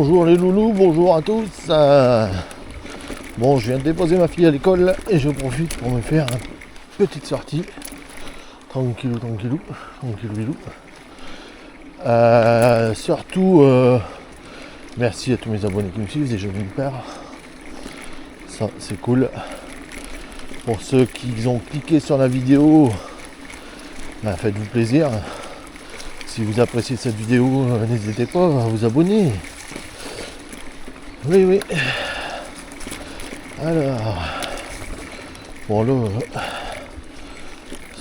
bonjour les loulous, bonjour à tous. Bon, je viens de déposer ma fille à l'école et je profite pour me faire une petite sortie. Tranquillou, bilou. Surtout, merci à tous mes abonnés qui me suivent, déjà d'une part. Ça, c'est cool. Pour ceux qui ont cliqué sur la vidéo, faites-vous plaisir. Si vous appréciez cette vidéo, n'hésitez pas à vous abonner. Oui. Alors, bon là,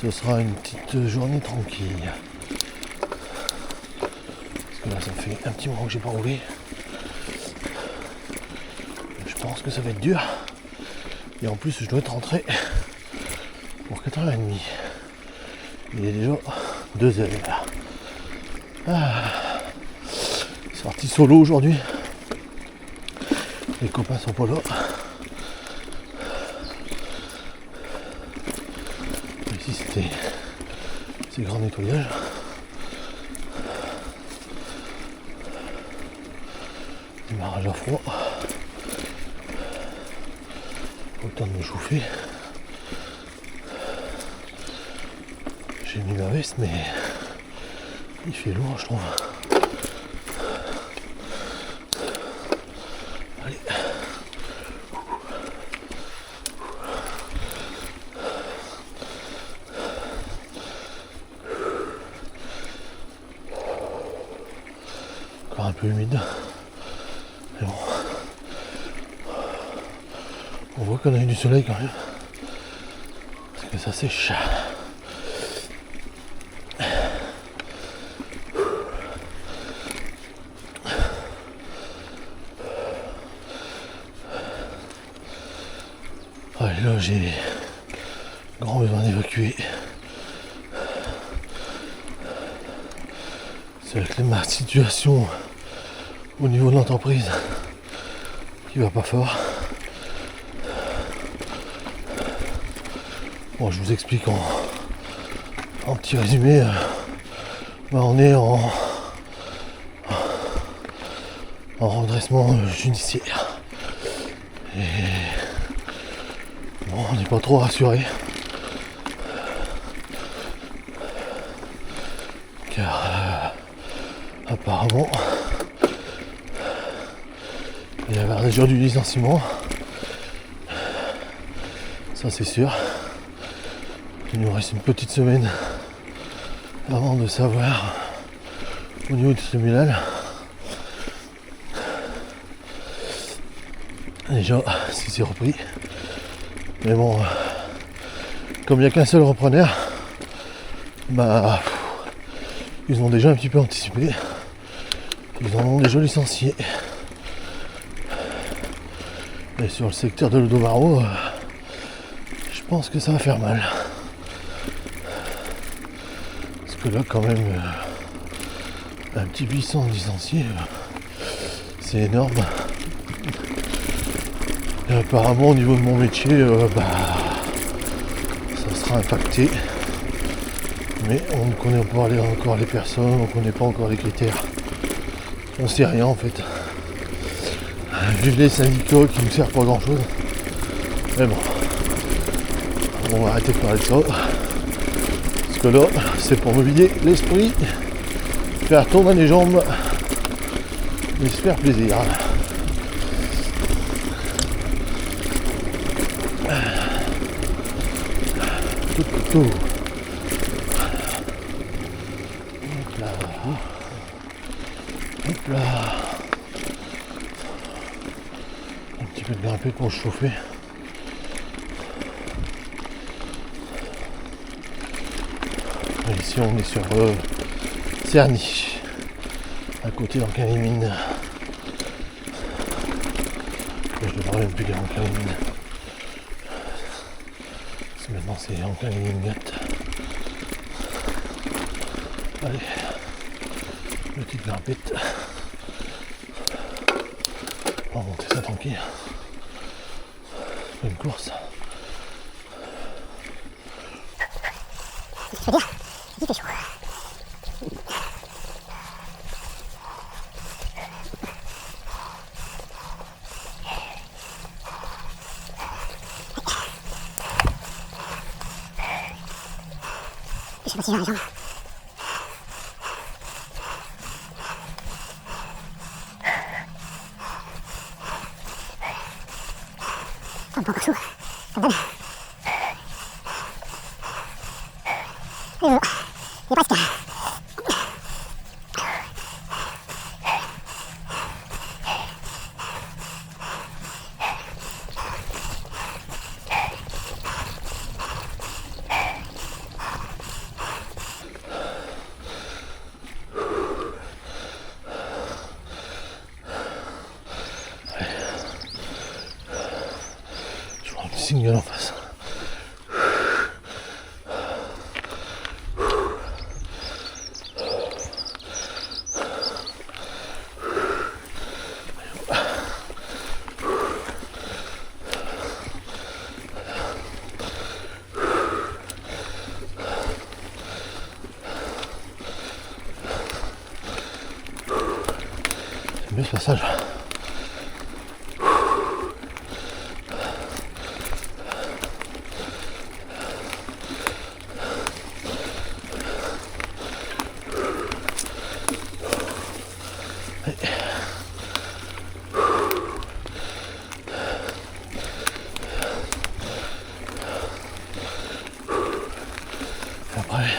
ce sera une petite journée tranquille. Parce que là, ça fait un petit moment que j'ai pas roulé. Je pense que ça va être dur. Et en plus, je dois être rentré pour 4h30. Il est déjà 2h. Sortie solo aujourd'hui. Les copains sont pas là. Ici c'est grand nettoyage. Démarrage à froid. Autant de me chauffer. J'ai mis ma veste mais il fait lourd je trouve. Allez. Encore un peu humide. Mais bon. On voit qu'on a eu du soleil quand même. Parce que ça sèche. Ouais, là j'ai grand besoin d'évacuer. C'est avec ma situation au niveau de l'entreprise qui va pas fort. Bon, je vous explique en petit résumé. On est en redressement judiciaire. Et bon, on n'est pas trop rassuré. Car apparemment il y avait déjà du licenciement. Ça c'est sûr. Il nous reste une petite semaine avant de savoir au niveau du tribunal. Déjà si c'est repris. Mais bon, comme il n'y a qu'un seul repreneur, ils ont déjà un petit peu anticipé. Ils en ont déjà licencié. Et sur le secteur de l'Odovaro, je pense que ça va faire mal. Parce que là quand même, un petit 800 licenciés, c'est énorme. Et apparemment au niveau de mon métier, ça sera impacté. Mais on ne connaît pas encore les personnes, on ne connaît pas encore les critères. On sait rien en fait. Vive les syndicats qui ne servent pas grand chose. Mais bon, on va arrêter de parler de ça. Parce que là, c'est pour me vider l'esprit, faire tourner les jambes et se faire plaisir. Tout. Hop là. Un petit peu de grimper pour se chauffer. Et ici on est sur Cerny, à côté d'Ancalimin. Je devrais même plus dire Ancalimin. Parce que maintenant c'est Ancalimin. Allez, petite grimpette. On va monter ça tranquille. C'est pas une course. C'est bien, il fait chaud. fatigué la jambe. On peut encore chaud. Ça me donne. Il est pas efficace. Je prends un petit signal en face. J'aime bien ce passage. Après,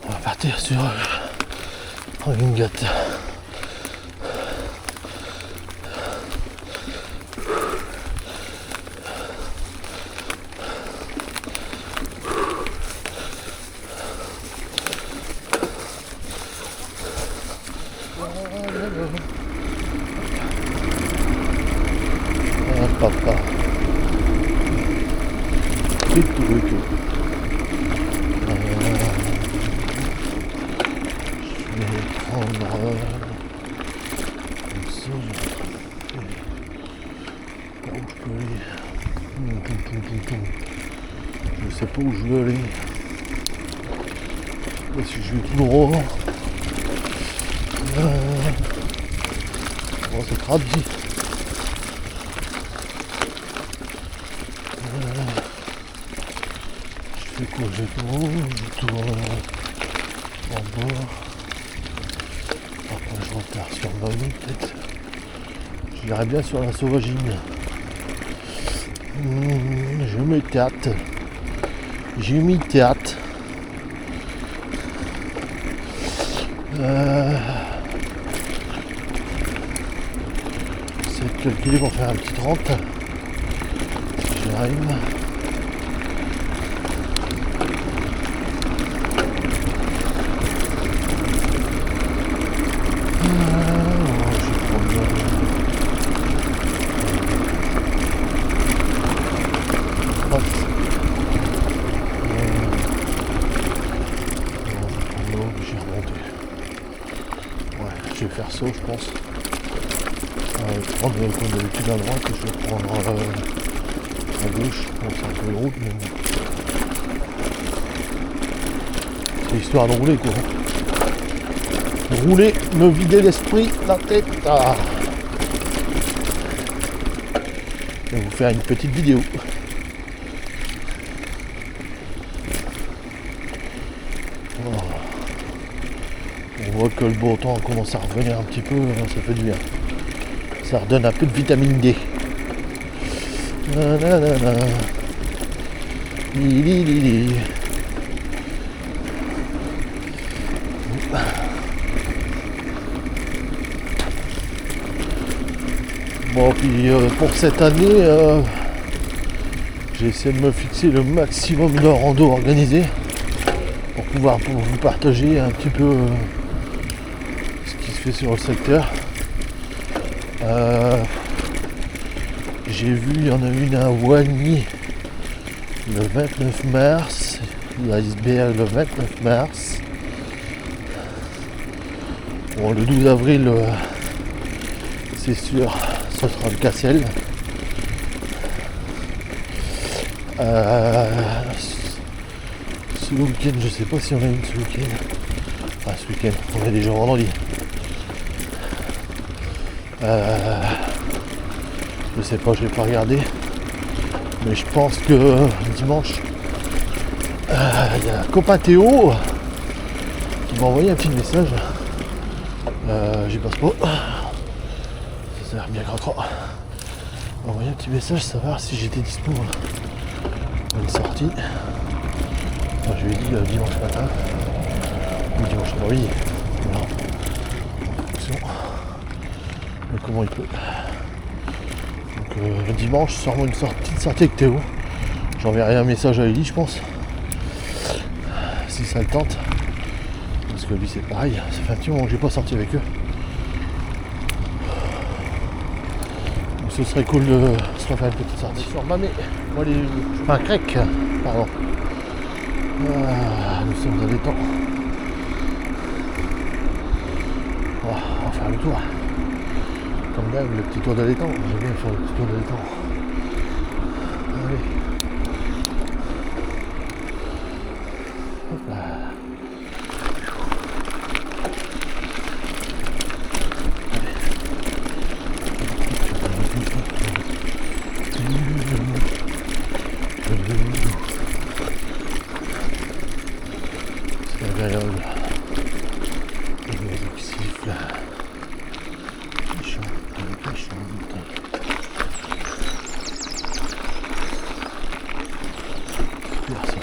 on va partir sur une gâte. Ah, papa. C'est tout. Je vais prendre comme ça. Où je peux aller. Je sais pas où je veux aller. Je sais pas si je vais tout droit. Bon, c'est traduit. Je fais quoi? Je tourne en bas. Après je repars sur ma route peut-être. J'irai bien sur la sauvagine. Je me tâte. J'ai mis tâte. C'est de calculer pour faire un petit 30. Si j'arrive. Je vais faire ça, je pense. Prendre comme d'habitude à droite et je vais prendre à gauche. Bon, c'est un peu une route, mais bon. C'est histoire de rouler quoi. Rouler, me vider l'esprit, la tête. Ah. Je vais vous faire une petite vidéo. Oh. On voit que le beau temps commence à revenir un petit peu, ça fait du bien. Ça redonne un peu de vitamine D. Bon, puis pour cette année, j'ai essayé de me fixer le maximum de rando organisé pour pouvoir vous partager un petit peu ce qui se fait sur le secteur. J'ai vu, il y en a une à Wagny le 29 mars, l'iceberg le 29 mars. Bon, le 12 avril, c'est sûr, ce sera le Cassel. Ce week-end, je sais pas si on a une ce week-end. Enfin, ce week-end, on est déjà vendredi. Je sais pas, je l'ai pas regardé. Mais je pense que dimanche, Il y a un copain Théo qui m'a envoyé un petit message. J'y passe pas. Ça a l'air bien grand. Il m'a envoyé un petit message savoir si j'étais dispo pour une sortie. Enfin, je lui ai dit dimanche matin. Ou dimanche après, oui. Voilà. En fonction de comment il peut. Donc dimanche, sûrement une petite sortie avec Théo. J'enverrai un message à Ellie, je pense. Si ça le tente. Parce que lui c'est pareil, ça fait un petit moment que j'ai pas sorti avec eux. Donc ce serait cool de se refaire une petite sortie. Sur Mamet, enfin Crec, pardon. Nous sommes à l'étang. On va faire le tour. Comme d'hab, le petit tour de l'étang. J'aime bien faire le petit tour de l'étang. Allez. Hop là. C'est agréable. Les oiseaux qui sifflent. Qui chantent. Merci.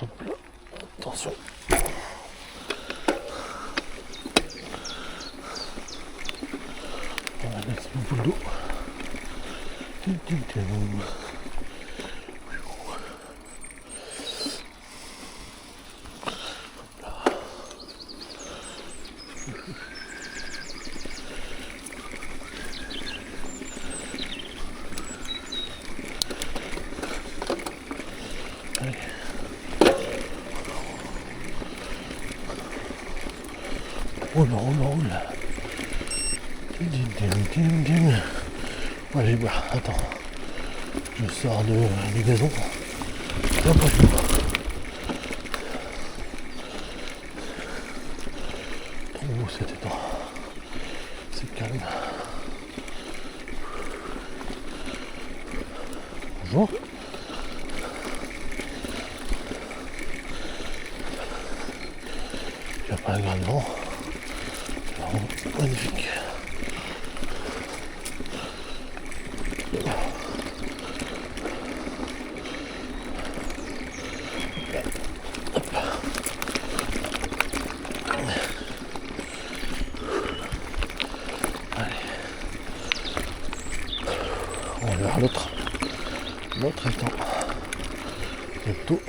Hop là, attention. On va mettre une boule d'eau. On roule. Ouais, je vais boire. Attends. Je sors du gazon. Et après je bois. Trop beau cet étang. C'est calme. Bonjour. Il n'y a pas un grain de vent. C'est vraiment magnifique. On va vers l'autre étang. Bientôt.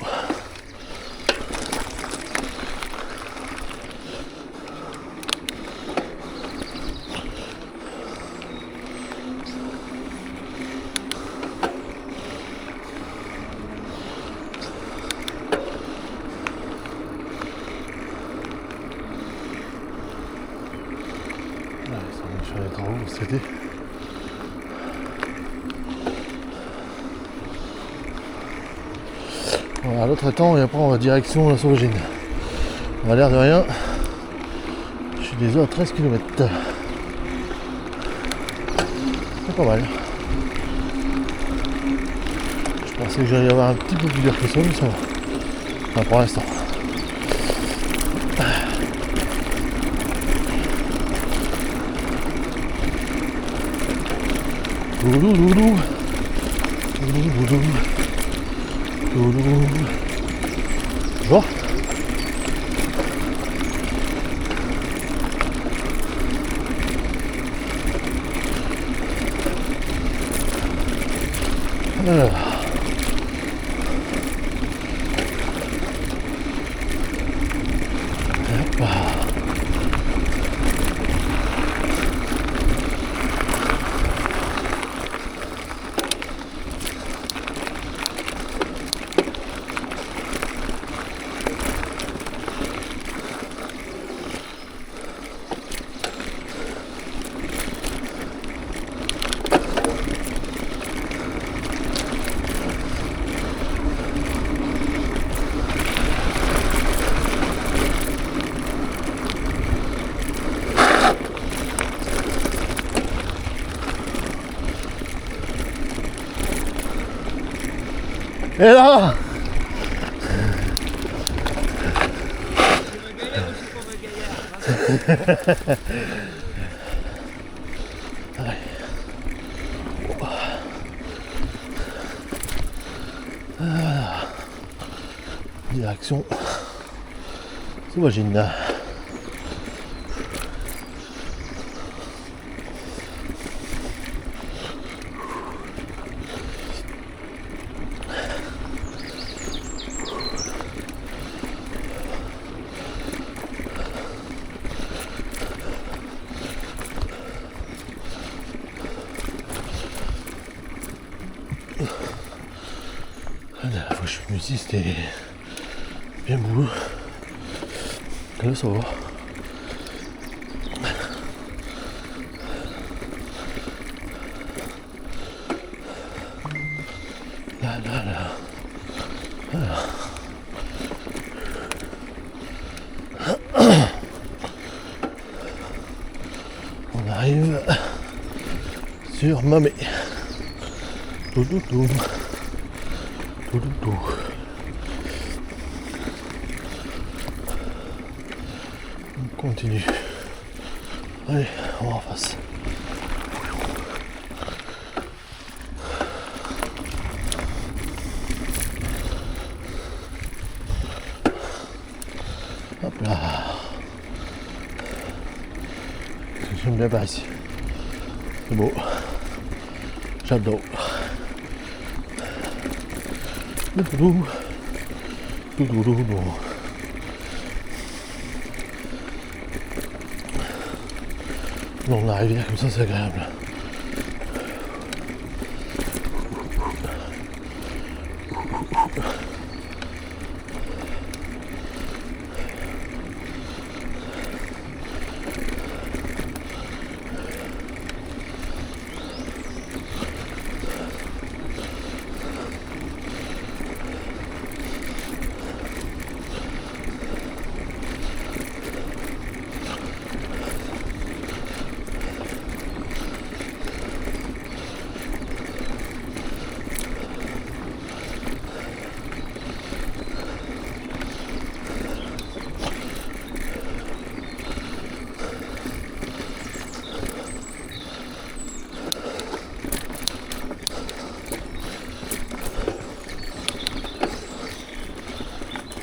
Ça va faire les travaux cet été. Voilà, l'autre étang et après on va direction la Sauvagine. On a l'air de rien. Je suis déjà à 13 km. C'est pas mal. Je pensais que j'allais avoir un petit peu plus dur que ça, mais ça va. Enfin pour l'instant. Doudou doudou. Doudou doudou. Doudou. Bonjour. Alors. Hop là. Et là, direction Sauvagine. La dernière fois que je suis venu ici, c'était bien boulot. Là, ça va. Là. On arrive sur Mamé. Tout. On continue. Allez, on va en face. Hop là. J'aime bien par ici. C'est beau. J'adore. Doudou. Dans la rivière comme ça, c'est agréable.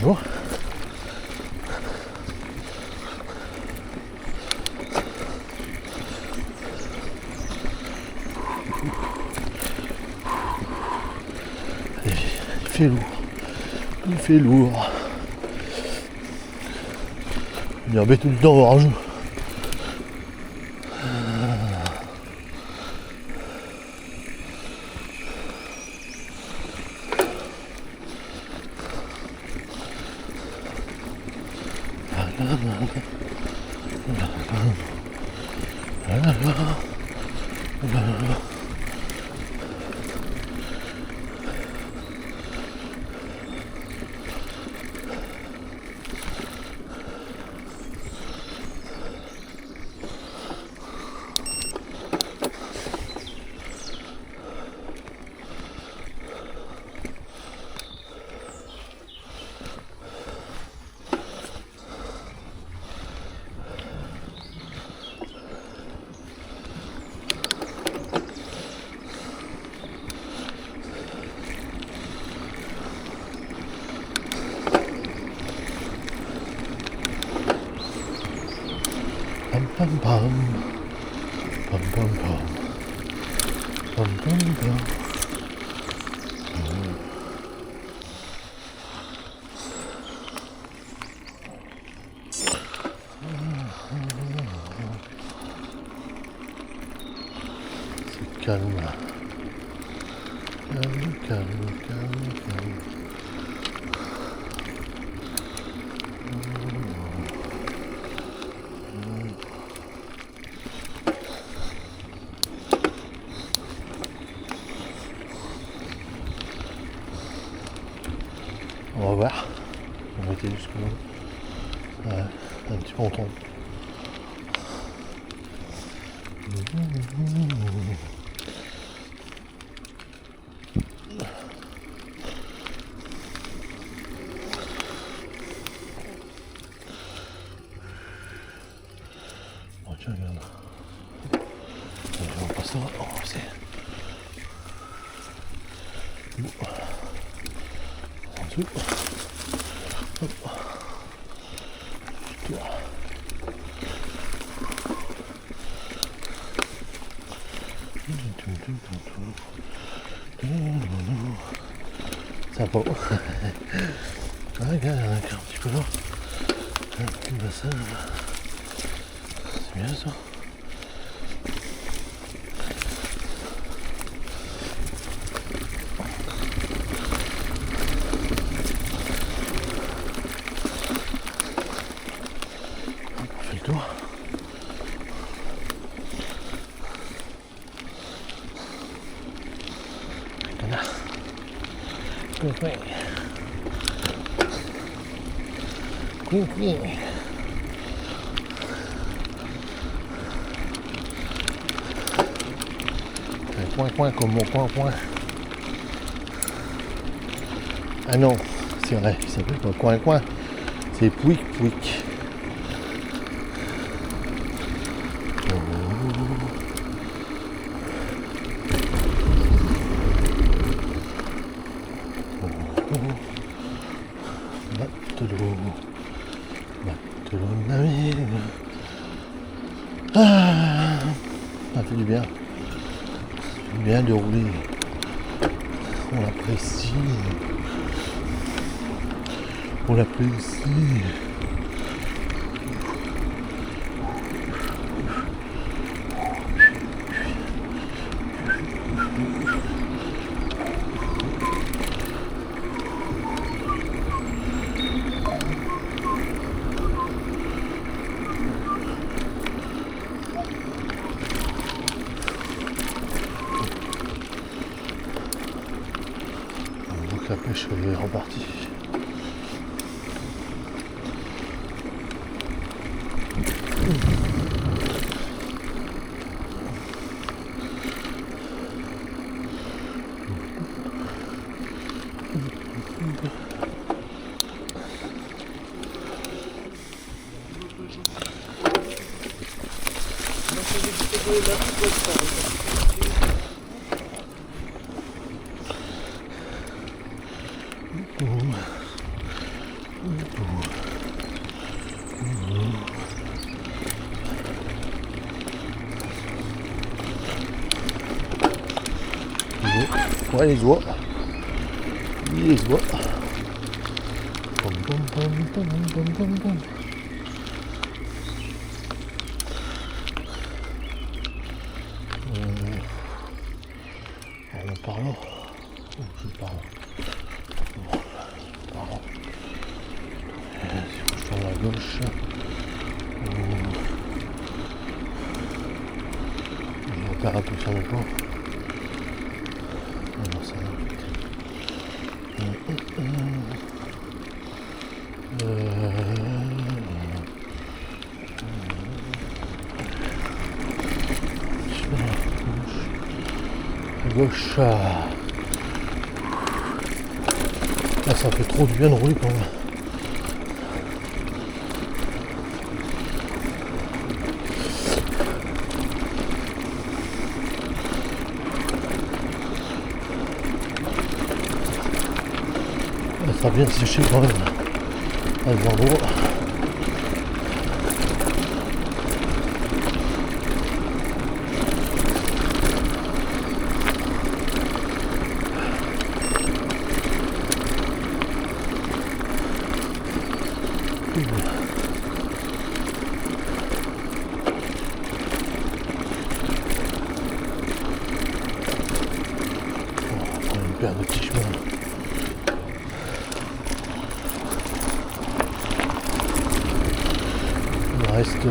Bon. Il fait lourd. Il y a un bête tout le temps orange. Pam pam pam pam pam pam pam. C'est calme. Calme. On va voir. On va été jusqu'au bout. Ouais, un petit ponton. Tiens, regarde. Allez, on passe là, on va passer. Bon. En dessous. Hop. Tour. Sympa. Regarde, un petit peu là. Un petit bassin. C'est bien ça. On fait le tour. Voilà. Queen. Coin comme mon coin. Ah non, c'est vrai, il s'appelle pas coin. C'est pouic. Matelot de navire. Ça fait du bien. Bien de rouler. On l'apprécie. Donc la pêche est repartie. Ouais, il se voit. Pom. On part là. Je pars là. Je tourne à gauche. Je repère un peu sur le plan. Alors ça va. Gauche. Là, ça fait trop du bien de rouler quand même. Là, ça vient de sécher quand même. À des endroits. Une paire de petits chemins. Il reste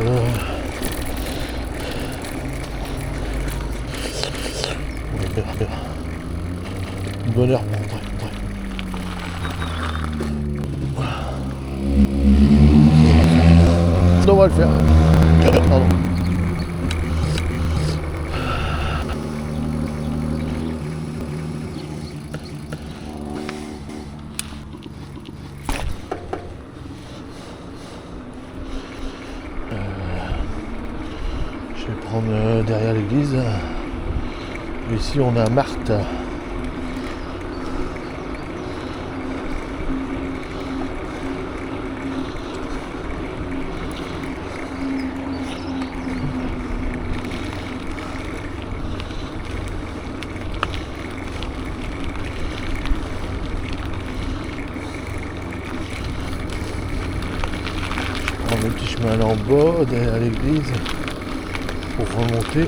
une bonne heure pour rentrer. On va le faire. Pardon. Je vais prendre derrière l'église. Ici on a Marthe. Le petit chemin là en bas, derrière l'église, pour remonter.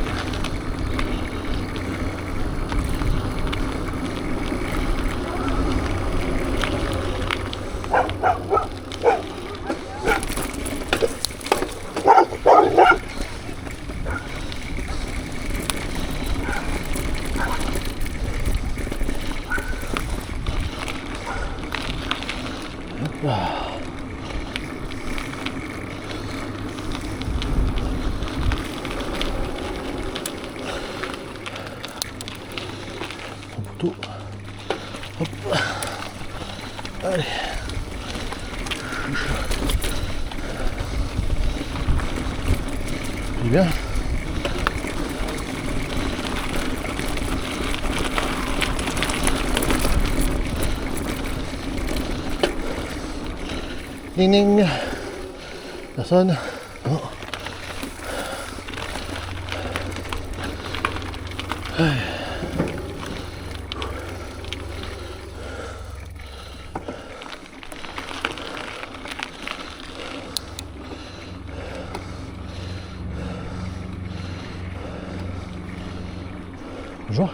Hop là. Hop. Allez. C'est bien. Ding ding. Personne. Non. Allez. Bonjour.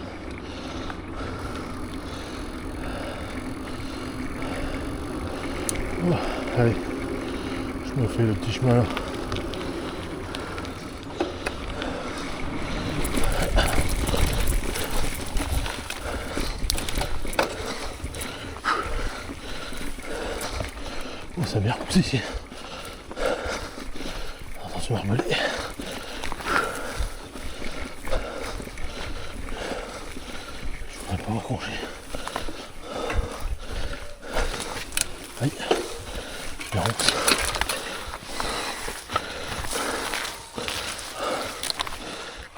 Oh, allez, je me fais le petit chemin là. Oh, ça a bien repoussé ici. Attention à rebeler. Je voudrais pas recrocher. Aïe, la honte.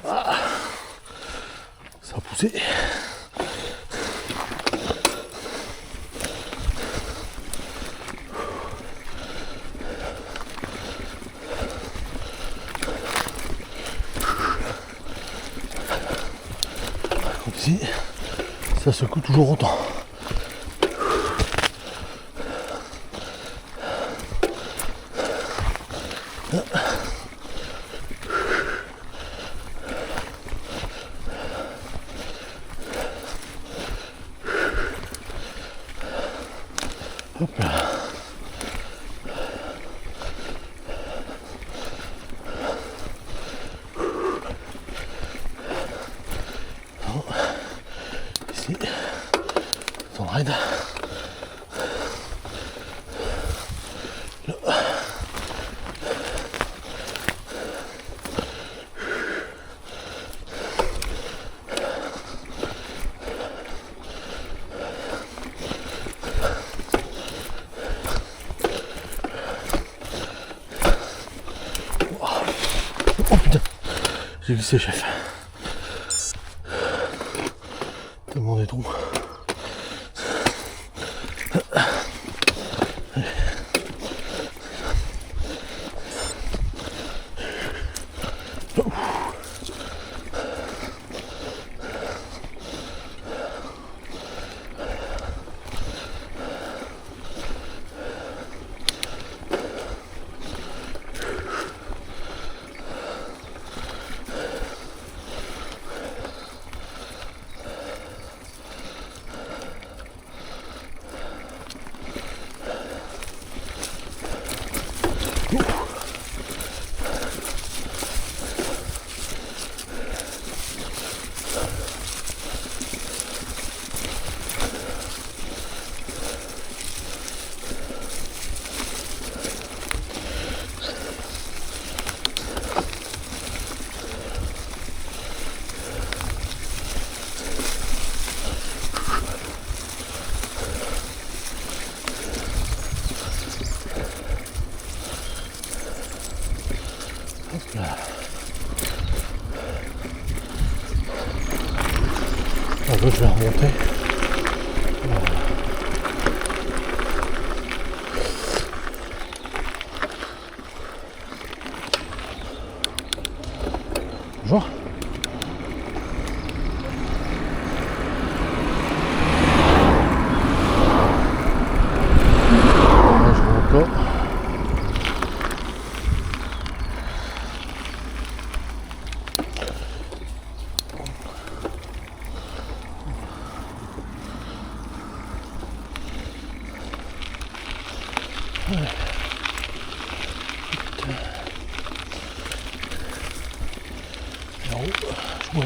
Ah, ça a poussé. Ici, ça secoue toujours autant. Hop là. Ici, son raid. Là. Oh putain, j'ai glissé chef. Tellement des trous. Un peu je vais remonter. Bonjour. Je monte là. Là-haut, je vois.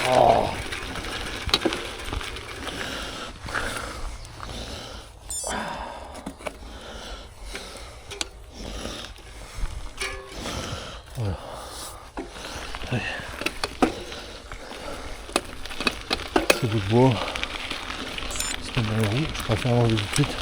Oh. Voilà. Allez. Ce bout de bois, c'est dans la roue, je préfère enlever tout de suite.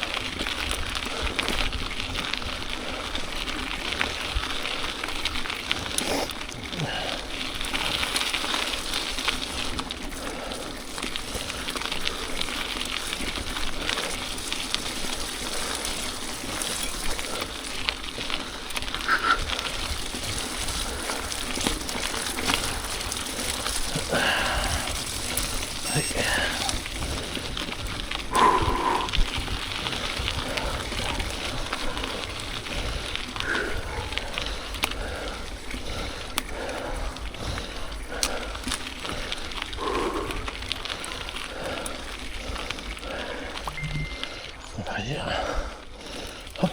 Derrière. Hop.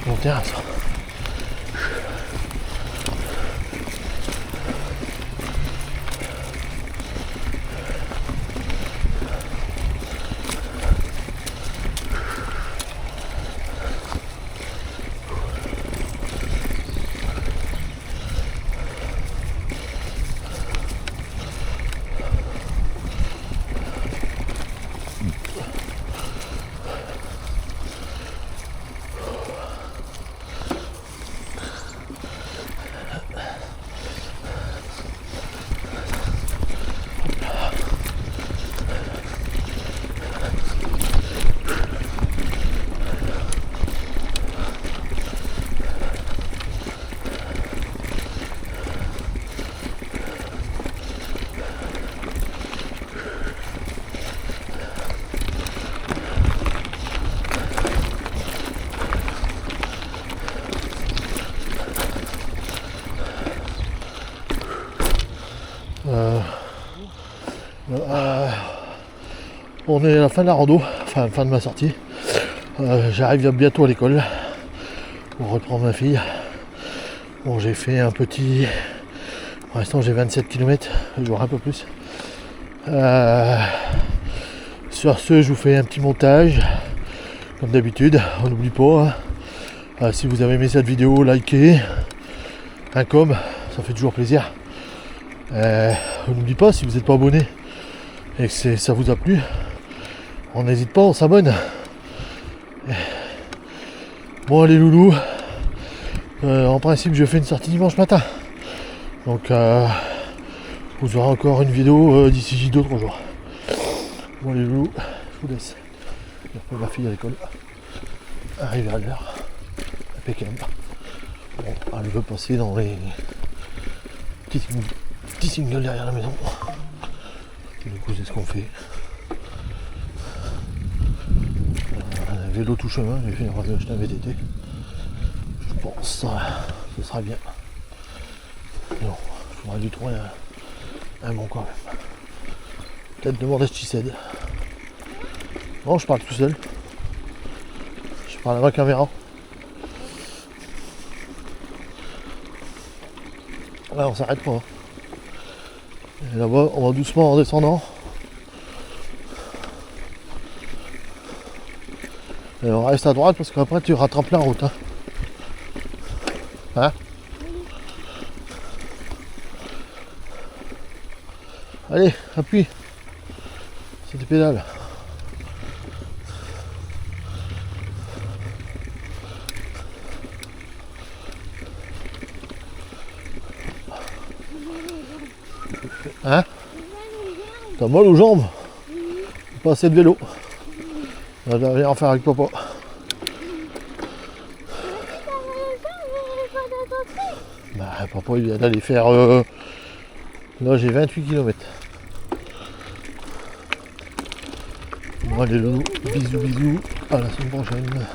Bon terrain ça. On est à la fin de la rando, enfin fin de ma sortie. J'arrive bientôt à l'école pour reprendre ma fille. Bon, j'ai fait un petit... Pour l'instant j'ai 27 km, je vois un peu plus. Sur ce, je vous fais un petit montage, comme d'habitude. On n'oublie pas, hein. Si vous avez aimé cette vidéo, likez, un com, ça fait toujours plaisir. On n'oublie pas, si vous n'êtes pas abonné et que ça vous a plu, on n'hésite pas, on s'abonne. Bon les loulous, en principe je fais une sortie dimanche matin, donc vous aurez encore une vidéo d'ici 2-3 jours. Bon les loulous, je vous laisse. J'ai repris ma fille à l'école, arrivé à l'heure, impeccable. Bon, elle veut passer dans les petits singles derrière la maison. Du coup c'est ce qu'on fait. Vélo tout chemin, j'ai fait acheter un VTT. Je pense que ce sera bien. Non, j'aurais dû trouver un bon quand même. Peut-être demander si cède. Non, je parle tout seul. Je parle à ma caméra. Là on s'arrête pas. Et là-bas on va doucement en descendant. Et on reste à droite parce qu'après tu rattrapes la route. Hein. Hein? Allez, appuie sur tes pédales. Hein? T'as mal aux jambes? Pas assez de vélo. On va venir en faire avec papa. Bah, papa il vient d'aller faire... Là j'ai 28 km. Bon allez loulou, bisous bisous, à la semaine prochaine.